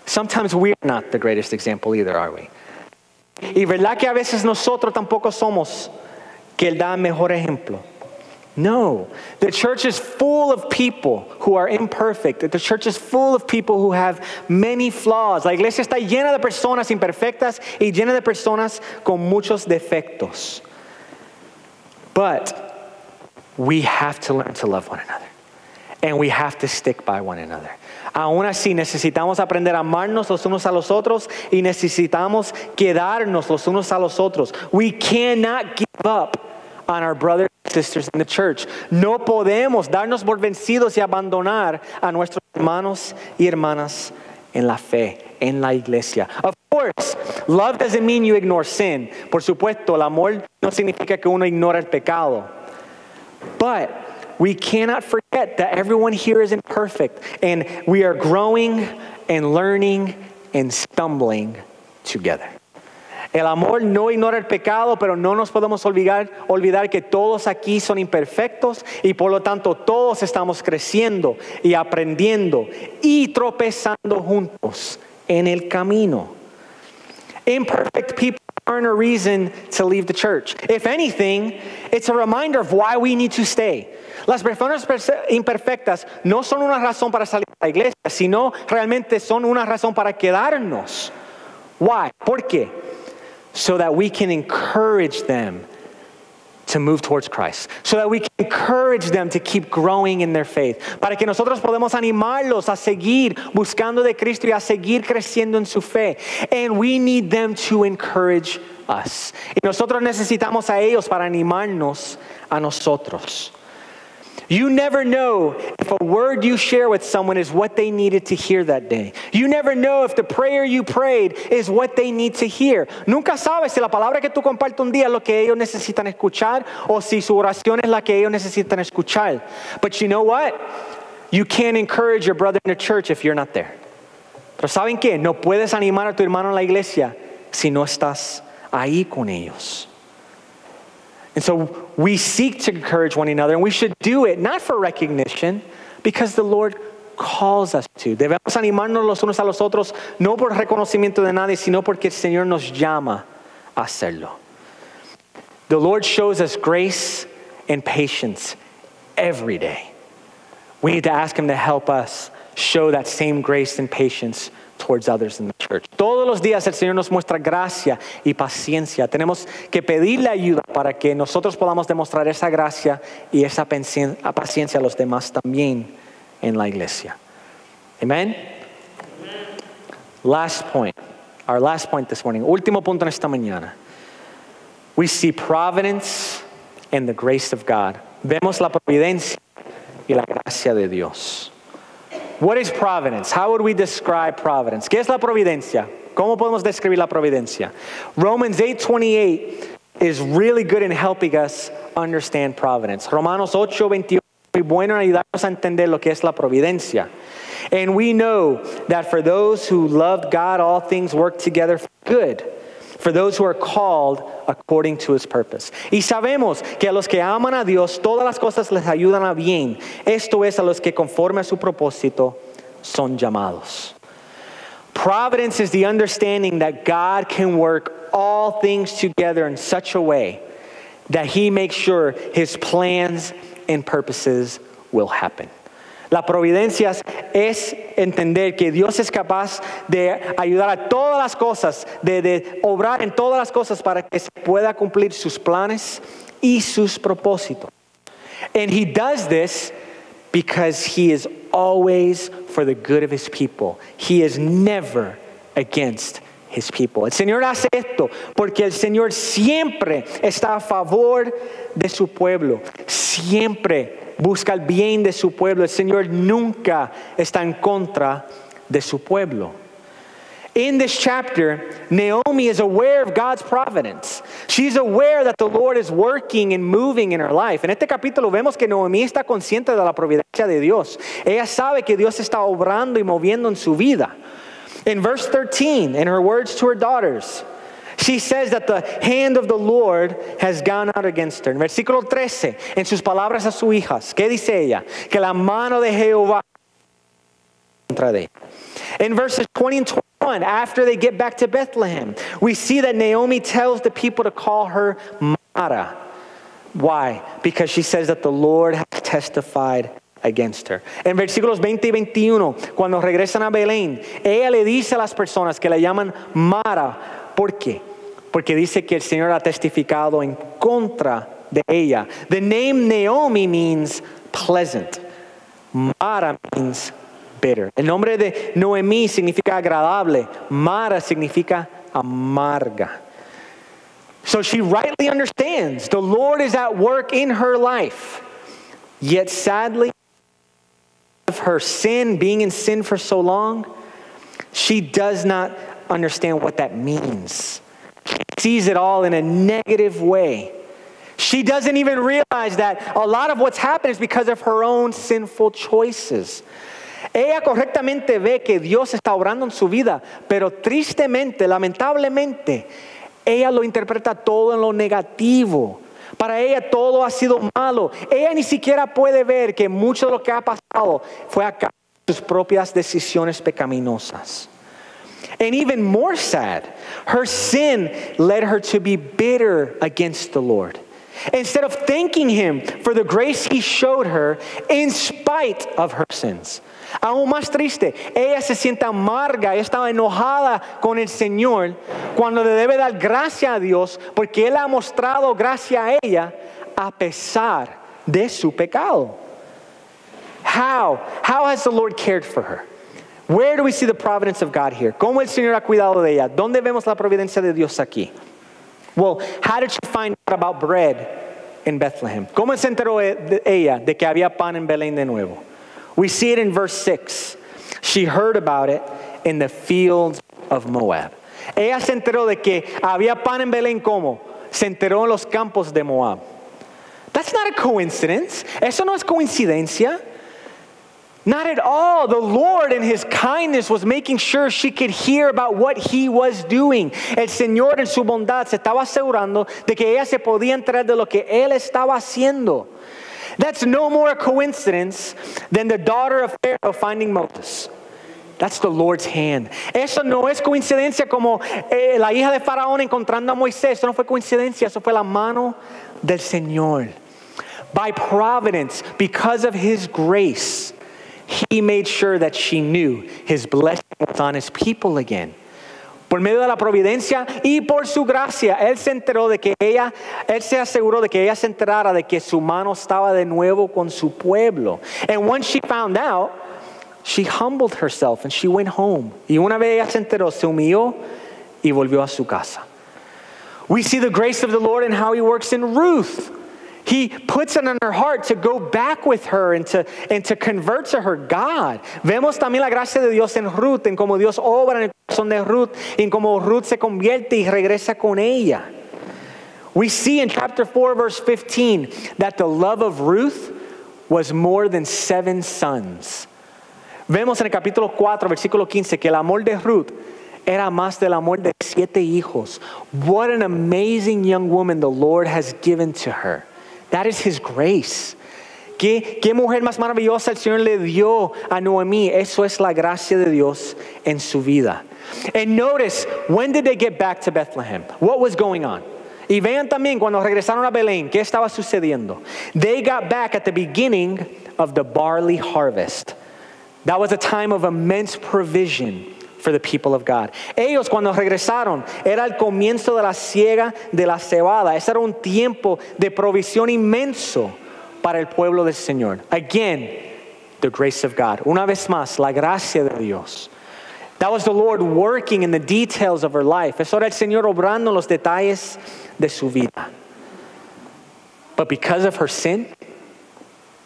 Sometimes we're not the greatest example either, are we? Y verdad que a veces nosotros tampoco somos que Él da mejor ejemplo. No. The church is full of people who are imperfect. The church is full of people who have many flaws. La iglesia está llena de personas imperfectas y llena de personas con muchos defectos. But we have to learn to love one another. And we have to stick by one another. Aún así, necesitamos aprender a amarnos los unos a los otros y necesitamos quedarnos los unos a los otros. We cannot give up on our brothers and sisters in the church. No podemos darnos por vencidos y abandonar a nuestros hermanos y hermanas en la fe, en la iglesia. Of course, love doesn't mean you ignore sin. Por supuesto, el amor no significa que uno ignora el pecado. But we cannot forget that everyone here is imperfect, and we are growing and learning and stumbling together. El amor no ignora el pecado, pero no nos podemos olvidar que todos aquí son imperfectos y por lo tanto todos estamos creciendo y aprendiendo y tropezando juntos en el camino. Imperfect people aren't a reason to leave the church. If anything, it's a reminder of why we need to stay. Las personas imperfectas no son una razón para salir de la iglesia, sino realmente son una razón para quedarnos. Why? ¿Por qué? So that we can encourage them to move towards Christ. So that we can encourage them to keep growing in their faith. Para que nosotros podamos animarlos a seguir buscando de Cristo y a seguir creciendo en su fe. And we need them to encourage us. Y nosotros necesitamos a ellos para animarnos a nosotros. You never know if a word you share with someone is what they needed to hear that day. You never know if the prayer you prayed is what they need to hear. Nunca sabes si la palabra que tú compartes un día es lo que ellos necesitan escuchar o si su oración es la que ellos necesitan escuchar. But you know what? You can't encourage your brother in the church if you're not there. Pero ¿saben qué? No puedes animar a tu hermano en la iglesia si no estás ahí con ellos. And so we seek to encourage one another, and we should do it not for recognition, because the Lord calls us to. Debemos animarnos los unos a los otros, no por reconocimiento de nadie, sino porque el Señor nos llama a hacerlo. The Lord shows us grace and patience every day. We need to ask Him to help us show that same grace and patience towards others in the church. Todos los días el Señor nos muestra gracia y paciencia. Tenemos que pedirle ayuda para que nosotros podamos demostrar esa gracia y esa paciencia a los demás también en la iglesia. Amen? Last point. Our last point this morning. Último punto en esta mañana. We see providence and the grace of God. Vemos la providencia y la gracia de Dios. What is providence? How would we describe providence? ¿Qué es la providencia? ¿Cómo podemos describir la providencia? Romans 8:28 is really good in helping us understand providence. Romanos 8:28 es muy bueno en ayudarnos a entender lo que es la providencia. And we know that for those who loved God, all things work together for good. For those who are called according to His purpose. Y sabemos que a los que aman a Dios, todas las cosas les ayudan a bien. Esto es a los que conforme a su propósito son llamados. Providence is the understanding that God can work all things together in such a way that He makes sure His plans and purposes will happen. La providencia es entender que Dios es capaz de ayudar a todas las cosas, de obrar en todas las cosas para que se pueda cumplir sus planes y sus propósitos. And He does this because He is always for the good of His people. He is never against His people. El Señor hace esto porque el Señor siempre está a favor de su pueblo. Siempre busca el bien de su pueblo. El Señor nunca está en contra de su pueblo. In this chapter, Naomi is aware of God's providence. She's aware that the Lord is working and moving in her life. En este capítulo vemos que Naomi está consciente de la providencia de Dios. Ella sabe que Dios está obrando y moviendo en su vida. In verse 13, in her words to her daughters, she says that the hand of the Lord has gone out against her. En versículo 13, en sus palabras a sus hijas, ¿qué dice ella? Que la mano de Jehová contra de ella. In verses 20 and 21, after they get back to Bethlehem, we see that Naomi tells the people to call her Mara. Why? Because she says that the Lord has testified against her. En versículos 20 y 21, cuando regresan a Belén, ella le dice a las personas que la llaman Mara. ¿Por qué? Porque dice que el Señor ha testificado en contra de ella. The name Naomi means pleasant. Mara means bitter. El nombre de Noemí significa agradable. Mara significa amarga. So she rightly understands the Lord is at work in her life. Yet sadly, of her sin, being in sin for so long, she does not understand what that means. She sees it all in a negative way. She doesn't even realize that a lot of what's happened is because of her own sinful choices. Ella correctamente ve que Dios está obrando en su vida, pero tristemente, lamentablemente, ella lo interpreta todo en lo negativo. Para ella todo ha sido malo. Ella ni siquiera puede ver que mucho de lo que ha pasado fue a causa de sus propias decisiones pecaminosas. And even more sad, her sin led her to be bitter against the Lord. Instead of thanking Him for the grace He showed her in spite of her sins. Aún más triste, ella se siente amarga, estaba enojada con el Señor cuando le debe dar gracia a Dios porque Él ha mostrado gracia a ella a pesar de su pecado. How has the Lord cared for her? Where do we see the providence of God here? ¿Cómo el Señor ha cuidado de ella? ¿Dónde vemos la providencia de Dios aquí? Well, how did she find out about bread in Bethlehem? ¿Cómo se enteró ella de que había pan en Belén de nuevo? We see it in verse 6. She heard about it in the fields of Moab. Ella se enteró de que había pan en Belén, ¿cómo? Se enteró en los campos de Moab. That's not a coincidence. Eso no es coincidencia. Not at all. The Lord in His kindness was making sure she could hear about what He was doing. El Señor en su bondad se estaba asegurando de que ella se podía enterar de lo que Él estaba haciendo. That's no more a coincidence than the daughter of Pharaoh finding Moses. That's the Lord's hand. Eso no es coincidencia como la hija de Faraón encontrando a Moisés. Eso no fue coincidencia, eso fue la mano del Señor. By providence, because of His grace, He made sure that she knew His blessing was on His people again. Por medio de la providencia y por su gracia, Él se enteró de que Él se aseguró de que ella se enterara de que su mano estaba de nuevo con su pueblo. And once she found out, she humbled herself and she went home. Y una vez ella se enteró, se humilló y volvió a su casa. We see the grace of the Lord and how He works in Ruth. He puts it on her heart to go back with her and to convert to her God. Vemos también la gracia de Dios en Ruth, en cómo Dios obra en el corazón de Ruth, en cómo Ruth se convierte y regresa con ella. We see in chapter 4, verse 15, that the love of Ruth was more than 7 sons. Vemos en el capítulo 4, versículo 15, que el amor de Ruth era más del amor de 7 hijos. What an amazing young woman the Lord has given to her. That is His grace. ¿Qué mujer más maravillosa el Señor le dio a Noemí? Eso es la gracia de Dios en su vida. And notice, when did they get back to Bethlehem? What was going on? Y vean también cuando regresaron a Belén, ¿qué estaba sucediendo? They got back at the beginning of the barley harvest. That was a time of immense provision for the people of God. Ellos cuando regresaron era el comienzo de la siega de la cebada. Ese era un tiempo de provisión inmenso para el pueblo del Señor. Again, the grace of God. Una vez más, la gracia de Dios. That was the Lord working in the details of her life. Eso era el Señor obrando en los detalles de su vida. But because of her sin,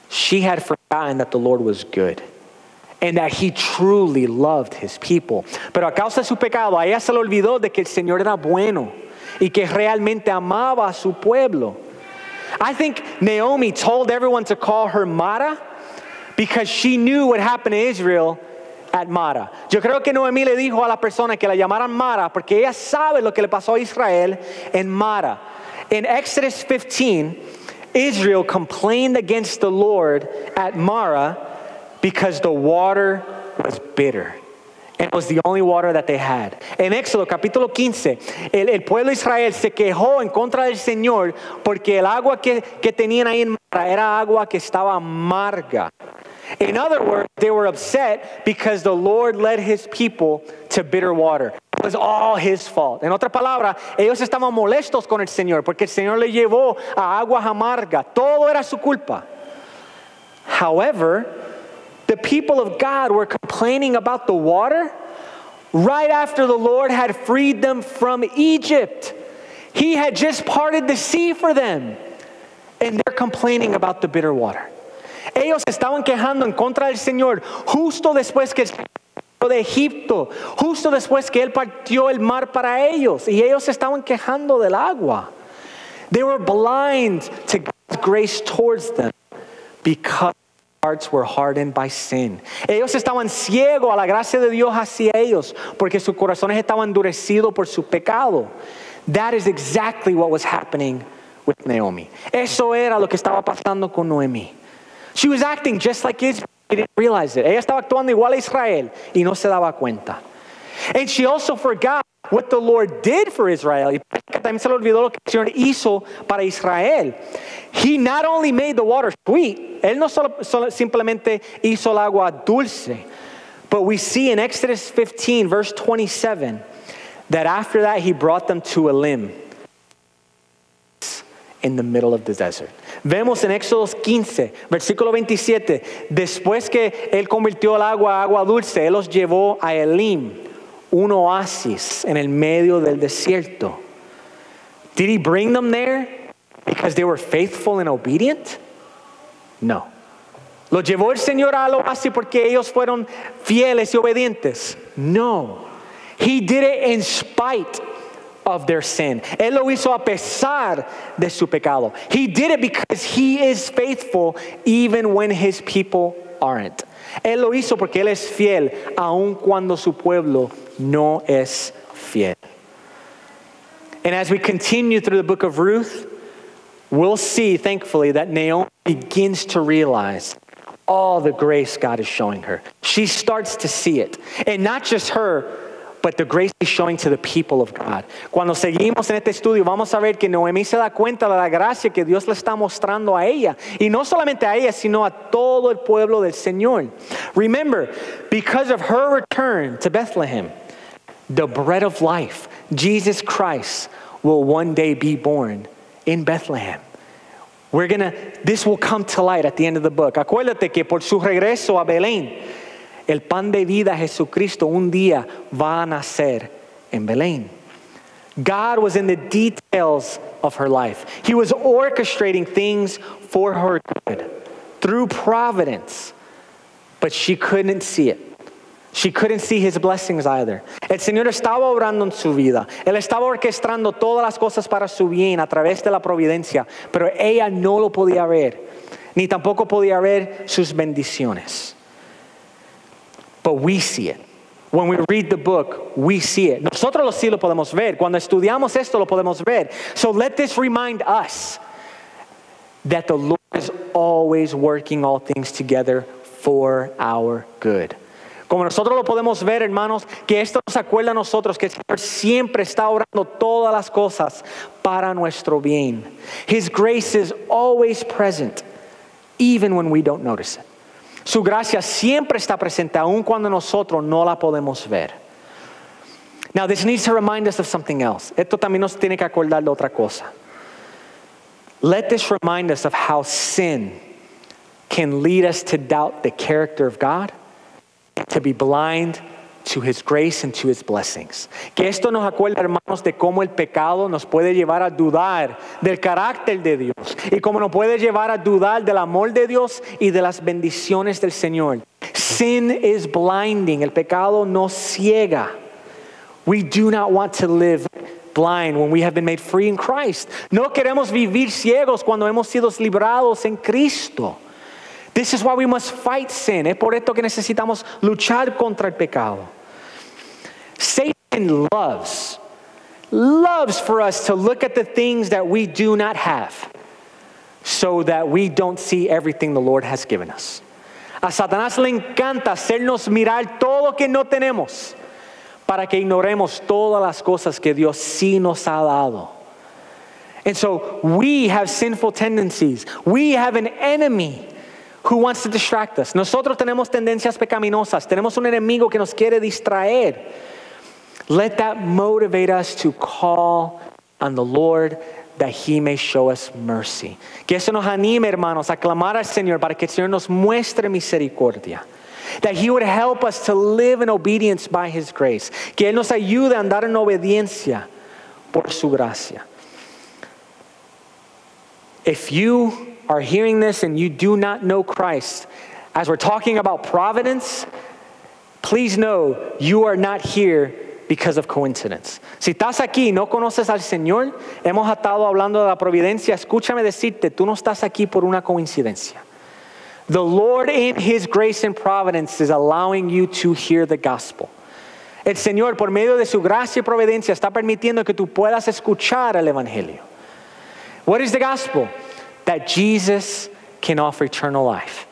she had forgotten that the Lord was good. And that He truly loved His people. Pero a causa de su pecado, a ella se le olvidó de que el Señor era bueno y que realmente amaba a su pueblo. I think Naomi told everyone to call her Mara because she knew what happened to Israel at Mara. Yo creo que Noemí le dijo a la persona que la llamaran Mara porque ella sabe lo que le pasó a Israel en Mara. In Exodus 15, Israel complained against the Lord at Mara because the water was bitter. And it was the only water that they had. En Éxodo capítulo 15, el pueblo de Israel se quejó en contra del Señor porque el agua que tenían ahí en Mara era agua que estaba amarga. In other words, they were upset because the Lord led his people to bitter water. It was all his fault. En otra palabra, ellos estaban molestos con el Señor porque el Señor le llevó a aguas amargas. Todo era su culpa. However, the people of God were complaining about the water right after the Lord had freed them from Egypt. He had just parted the sea for them. And they're complaining about the bitter water. Ellos estaban quejando en contra del Señor justo después que de Egipto, justo después que Él partió el mar para ellos. Y ellos estaban quejando del agua. They were blind to God's grace towards them because hearts were hardened by sin. Ellos estaban ciegos a la gracia de Dios hacia ellos porque sus corazones estaban endurecidos por su pecado. That is exactly what was happening with Naomi. Eso era lo que estaba pasando con Noemi. She was acting just like Israel. She didn't realize it. Ella estaba actuando igual a Israel y no se daba cuenta. And she also forgot what the Lord did for Israel. Y también se le olvidó lo que el Señor hizo para Israel. He not only made the water sweet, Él no solo simplemente hizo el agua dulce, but we see in Exodus 15, verse 27, that after that He brought them to Elim in the middle of the desert. Vemos en Éxodo 15, versículo 27, después que Él convirtió el agua a agua dulce, Él los llevó a Elim, un oasis en el medio del desierto. Did He bring them there because they were faithful and obedient? No. ¿Los llevó el Señor al oasis porque ellos fueron fieles y obedientes? No. He did it in spite of their sin. Él lo hizo a pesar de su pecado. He did it because He is faithful even when His people aren't. Él lo hizo porque Él es fiel aun cuando su pueblo no es fiel. And as we continue through the book of Ruth, we'll see, thankfully, that Naomi begins to realize all the grace God is showing her. She starts to see it. And not just her, but the grace He's showing to the people of God. Cuando seguimos en este estudio, vamos a ver que Noemí se da cuenta de la gracia que Dios le está mostrando a ella. Y no solamente a ella, sino a todo el pueblo del Señor. Remember, because of her return to Bethlehem, the bread of life, Jesus Christ, will one day be born in Bethlehem. This will come to light at the end of the book. Acuérdate que por su regreso a Belén, el pan de vida Jesucristo un día va a nacer en Belén. God was in the details of her life. He was orchestrating things for her good through providence, but she couldn't see it. She couldn't see His blessings either. El Señor estaba obrando en su vida. Él estaba orquestando todas las cosas para su bien a través de la providencia, pero ella no lo podía ver, ni tampoco podía ver sus bendiciones. But we see it. When we read the book, we see it. Nosotros sí lo podemos ver. Cuando estudiamos esto, lo podemos ver. So let this remind us that the Lord is always working all things together for our good. Como nosotros lo podemos ver, hermanos, que esto nos acuerda a nosotros que el Señor siempre está obrando todas las cosas para nuestro bien. His grace is always present, even when we don't notice it. Su gracia siempre está presente, aun cuando nosotros no la podemos ver. Now, this needs to remind us of something else. Esto también nos tiene que acordar de otra cosa. Let this remind us of how sin can lead us to doubt the character of God, to be blind to His grace and to His blessings. Que esto nos acuerda, hermanos, de cómo el pecado nos puede llevar a dudar del carácter de Dios y cómo nos puede llevar a dudar del amor de Dios y de las bendiciones del Señor. Sin is blinding. El pecado nos ciega. We do not want to live blind when we have been made free in Christ. No queremos vivir ciegos cuando hemos sido librados en Cristo. This is why we must fight sin. Es por esto que necesitamos luchar contra el pecado. Satan loves for us to look at the things that we do not have so that we don't see everything the Lord has given us. A Satanás le encanta hacernos mirar todo lo que no tenemos para que ignoremos todas las cosas que Dios sí nos ha dado. And so we have sinful tendencies. We have an enemy who wants to distract us. Nosotros tenemos tendencias pecaminosas. Tenemos un enemigo que nos quiere distraer. Let that motivate us to call on the Lord that He may show us mercy. Que eso nos anime, hermanos, a clamar al Señor para que el Señor nos muestre misericordia. That He would help us to live in obedience by His grace. Que Él nos ayude a andar en obediencia por su gracia. If you are hearing this and you do not know Christ, as we're talking about providence, please know you are not here because of coincidence. Si estás aquí y no conoces al Señor, hemos estado hablando de la providencia. Escúchame decirte, tú no estás aquí por una coincidencia. The Lord in His grace and providence is allowing you to hear the gospel. El Señor, por medio de su gracia y providencia, está permitiendo que tú puedas escuchar el Evangelio. What is the gospel? That Jesus can offer eternal life.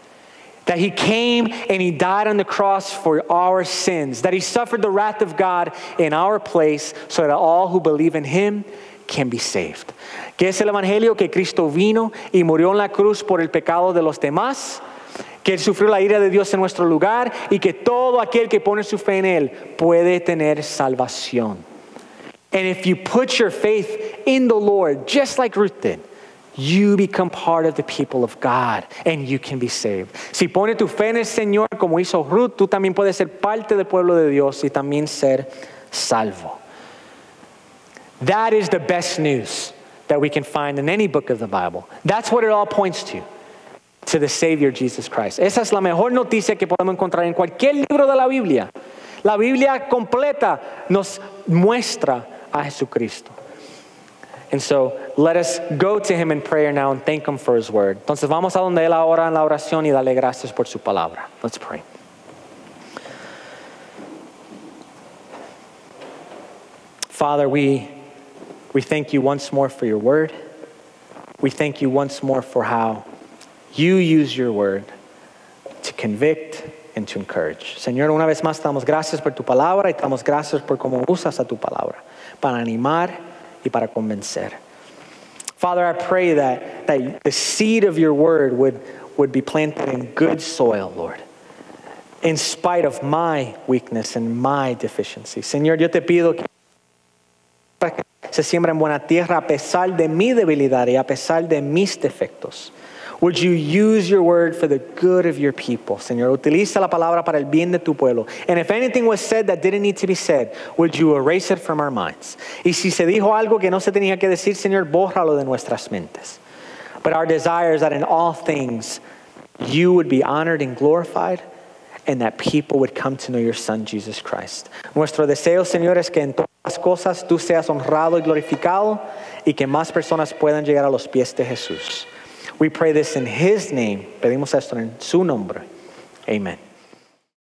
That He came and He died on the cross for our sins. That He suffered the wrath of God in our place so that all who believe in Him can be saved. Que es el Evangelio que Cristo vino y murió en la cruz por el pecado de los demás. Que Él sufrió la ira de Dios en nuestro lugar y que todo aquel que pone su fe en Él puede tener salvación. And if you put your faith in the Lord, just like Ruth did, you become part of the people of God and you can be saved. Si pones tu fe en el Señor como hizo Ruth, tú también puedes ser parte del pueblo de Dios y también ser salvo. That is the best news that we can find in any book of the Bible. That's what it all points to the Savior Jesus Christ. Esa es la mejor noticia que podemos encontrar en cualquier libro de la Biblia. La Biblia completa nos muestra a Jesucristo. And so, let us go to Him in prayer now and thank Him for His word. Entonces vamos a donde Él ahora en la oración y darle gracias por su palabra. Let's pray. Father, we thank You once more for Your word. We thank You once more for how You use Your word to convict and to encourage. Señor, una vez más damos gracias por Tu palabra y damos gracias por cómo usas a Tu palabra para animar y para convencer. Father, I pray that the seed of Your word would be planted in good soil, Lord, in spite of my weakness and my deficiency. Señor, yo te pido que se siembra en buena tierra a pesar de mi debilidad y a pesar de mis defectos. Would You use Your word for the good of Your people, Señor? Utiliza la palabra para el bien de Tu pueblo. And if anything was said that didn't need to be said, would You erase it from our minds? Y si se dijo algo que no se tenía que decir, Señor, bórralo de nuestras mentes. But our desire is that in all things, You would be honored and glorified, and that people would come to know Your Son, Jesus Christ. Nuestro deseo, Señor, es que en todas las cosas Tú seas honrado y glorificado, y que más personas puedan llegar a los pies de Jesús. We pray this in His name. Pedimos esto en su nombre. Amen.